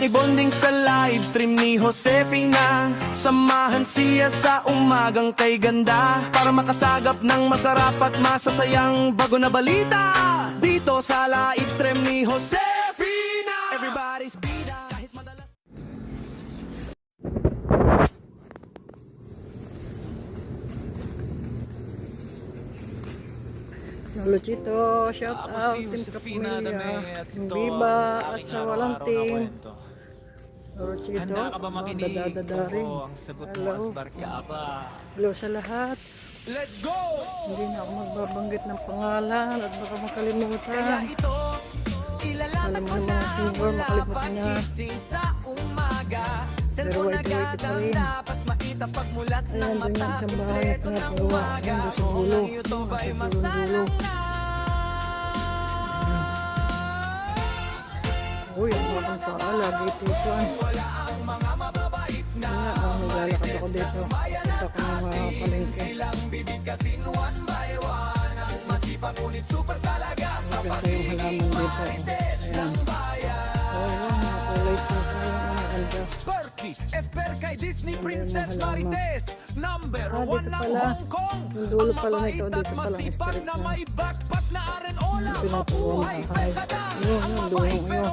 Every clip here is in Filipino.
Makibonding sa live stream ni Josefina. Samahan siya sa umagang kay ganda, para makasagap ng masarap at masasayang bago na balita. Dito sa live stream ni Josefina, everybody's bida kahit madalas. Lolo Chito, shout out Team Kapamilya, Team Viva at sa Walanting. Lolo Chito, dadadadarin. Hello. Hello sa lahat. Let's go! Hindi na ako magbabanggit ng pangalan at baka makalimutan. Alam mo naman ang singer, makalimutan niya. Pero wait pa rin. Ayan, doon yung isang bahay at pinagawa. Ayan, doon sa dulo. Sa dulo. Uy, ang akong paalagi ito yan. Naglalakad ako dito. Ito ako ng mga palengke. Maganda yung halaman dito. Ayan. Ayan, nakulay po tayo. Anda. FR kay Disney Princess Marites, number 1 ng pala. Hong Kong. Yung dulo pala nito, dito pala ang street Na na. may backpack na Arenola, Pinatuwa ng bahay. Yung dulo yun.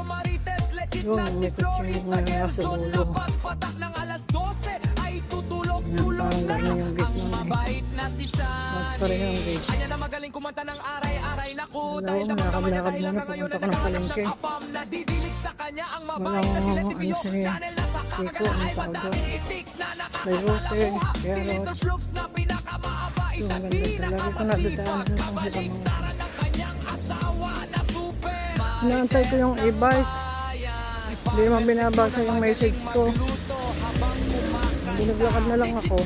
Yung may kutsing na nasa dulo. patak ng alas 12 ay tutulog-tulog Parang na gano'n yung gate nun eh. mabait na si Sam. Mas pa rin yung gate. Anya na magaling kumanta ng aray-aray naku, Hello, dahil naman niya nakakilakad dahil muna, hanggang ngayon pupunta na ko ng naghahanap palengke. ng apam. Nadidilig sa kanya ang mabait Walang na sila ano Tibio, siya. channel na sa Kiko, kakagala ay ang tawag doon. madaming itik na May rose, nakakasalamuha. Si carrot. Little Sloops na pinakamabait Yung at ganda talaga ko nadadaan pinakamasipag, sa mga kabaligtaran ng kanyang asawa na super. Inaantay ko yung e-bike. Hindi naman binabasa yung message ko. Binablakad na lang ako.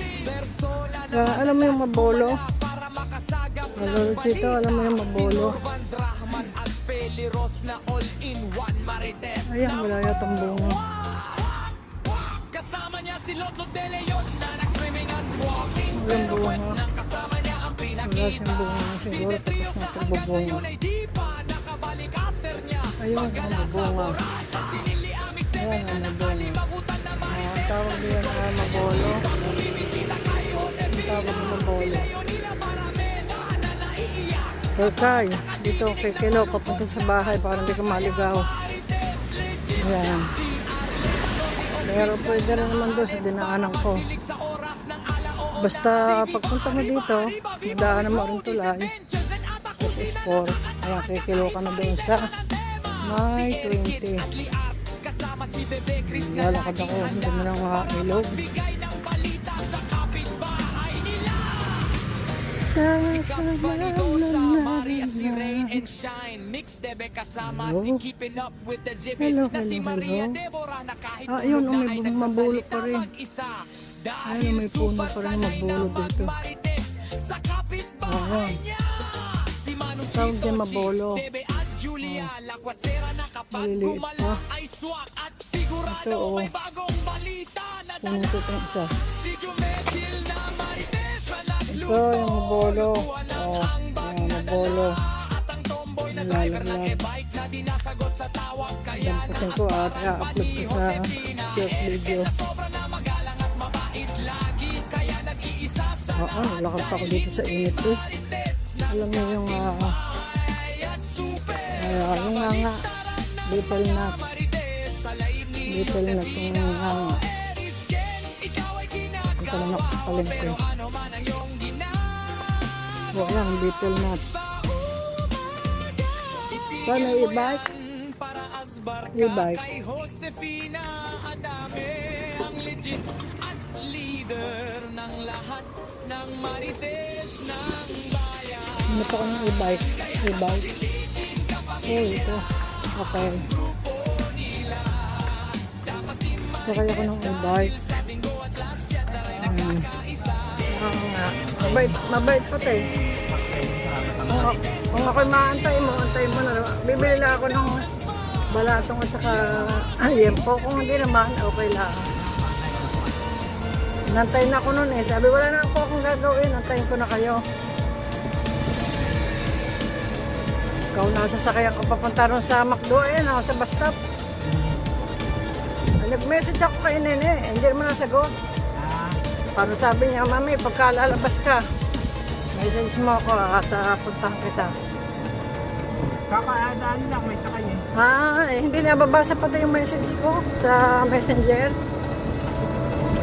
Kaya alam mo yung mabolo? Lolo Chito, alam mo yung mabolo? Ayan, wala yatang bunga. Kasama niya si Lotlo De Leon na nag-swimming at walking. Walang bunga. Kasama niya ang Wala siyang bunga siguro tapos na pagbubunga. ay di pa nakabalik after niya. Ayun, ang mabunga. Ayan, ang mabunga. Ang tawag diyan ay mabolo. Ang tawag na mabolo. Okay, dito kay Kilo, papunta sa bahay para hindi ka maligaw. Ayan. Pero pwede rin naman doon sa dinaanan ko. Basta pagpunta mo dito, madaanan mo rin tulay. SS4. Ayan, kay Kilo ka na doon sa May 20. Lalakad ako, hindi mo nang ilog. Maria si Rain and Shine Mix Debe kasama si Keeping Up with the Jibbies Hello, na si hello, Maria hello. Deborah na kahit Yun, tulog na may ay mabulok pa nagsasalita rin. mag-isa. Ayun, may puno pa rin mabulok dito. Sa kapitbahay niya si Manong Tawag Chito, din mabolo. Debe at Julia Lakwatera na kapag Maliliit gumala pa. ay swak at sigurado Ito, oh. may bagong balita na Puno ito itong isa. si Jumechil na Marites na Ito, yung mabolo. Yung mabolo. at ang tomboy na driver ng Lalaglag. e-bike na di nasagot sa tawag kaya Damputin ko at i-upload ko sa short video. sobra na magalang at mabait lagi kaya nag-iisa sa Lakad pa ako dito sa init eh. Alam mo yung yung nga little nut. Little nut yung nga. Punta lang ako sa palengke. Yan, little nut. Paano i-bike? I-bike. kay Josefina Adame ang legit at leader ng lahat ng Marites ng bayan. Ano pa ko ng e-bike? E-bike. Oh, ito. Okay. Sakay ako ng e-bike. Mabait pa tayo. Kung ako'y maantay mo na. Bibili lang ako ng balatong at saka yempo. Kung hindi naman, okay lang. Nantay na ako nun eh. Sabi, wala na ako akong gagawin. Nantayin ko na kayo. Ikaw na sasakyan ko papunta ron sa McDo. Ayan ako sa bus stop. Nag-message ako kay Nene, hindi naman nasagot. Paano sabi niya, Mami, pagka lalabas ka, message mo ako at puntahan kita. Kakaadaan lang, may sakay eh. Hindi nababasa pati yung message ko sa messenger.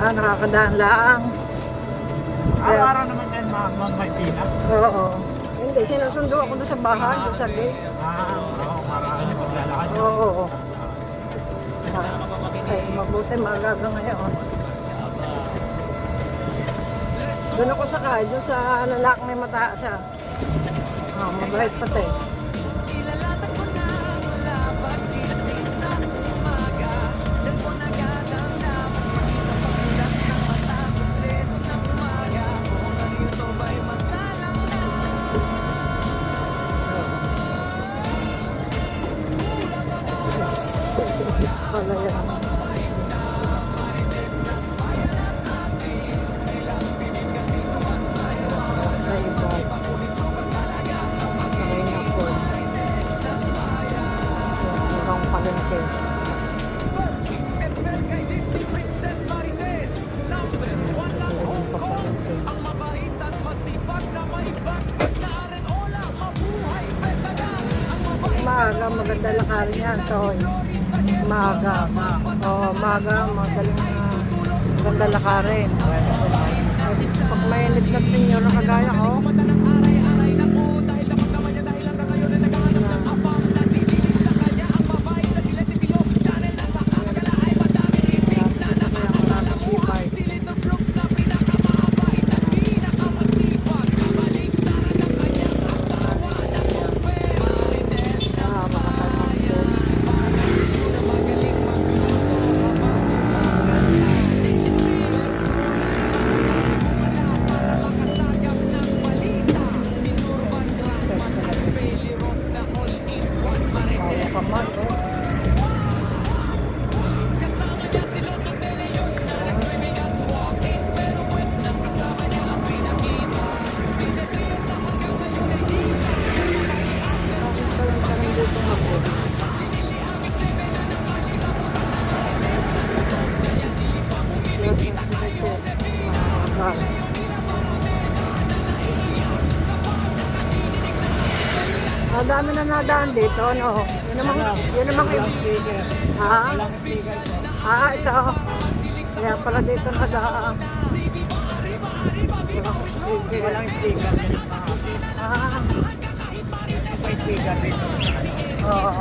Nakakadaan lang. Araw-araw naman yan, may pina. Oo. Hindi, sinusundo ako doon sa bahay, doon sa gate. Oo, marami na paglalakad. Oo. Ay, mabuti, magaga ngayon. Doon ako sakay, doon sa lalaki may mata siya. Mabait pati. Wala yan. Maaga, maganda lakarin yan, Toy. Maaga. Oo, maaga, magaling na maganda lakarin. Pag may litlog senyor na kagaya ko, dami na nadaan dito, no? Yun namang Speaker. Walang speaker po. ito. Kaya pala dito nadaan. Walang speaker. May speaker dito. Oo.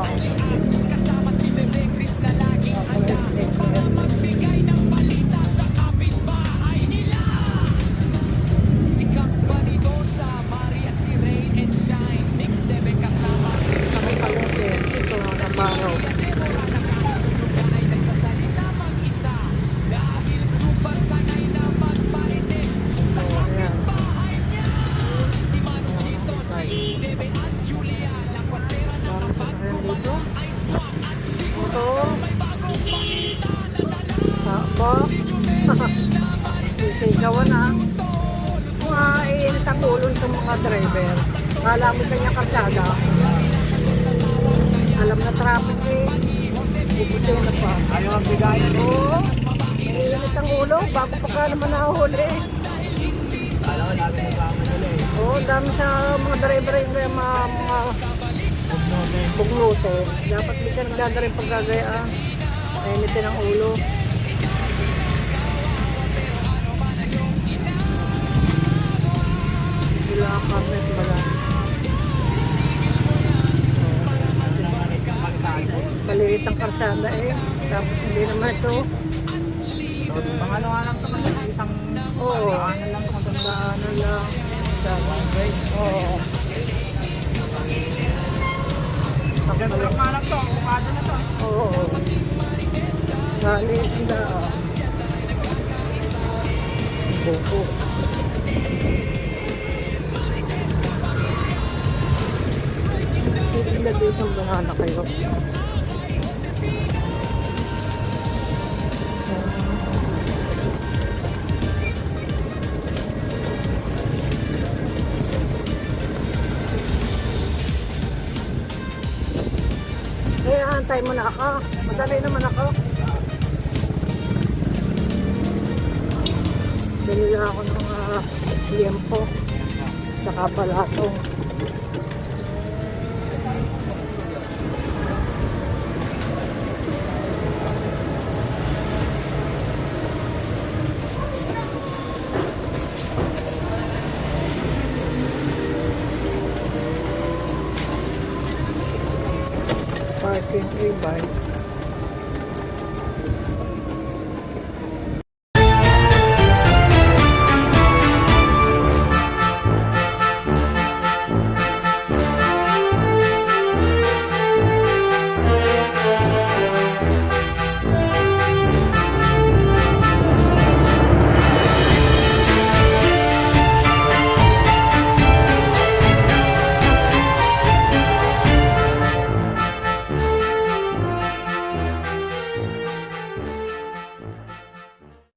Sisigawan na. Iinit ang ulo ng mga driver. Kala mo kanya karsada. Alam na traffic eh. Ipusin na pa. Ayaw ang bigayan. Oo. Iinit ang ulo. Bago pa ka naman nahuli. Alam ko, lagi nagkakamali eh. Oo, dami sa mga driver yung mga bugnote. Dapat di ka nagdadarin paggagayaan. Iinitin ang ulo. Wala kapit pala. Maliit ang karsada eh. Tapos hindi naman ito. Mga ano nga lang ito, isang Oo. daanan lang kung Daanan lang. Oo. Ganito lang nga lang ito, ukado na ito. Oo. Maliit ang daan. Buko. Sila dito ang bahala kayo. Kaya antay mo na ako. Madali naman ako. Bili lang ako ng liempo. Tsaka balatong. Parking e-bike.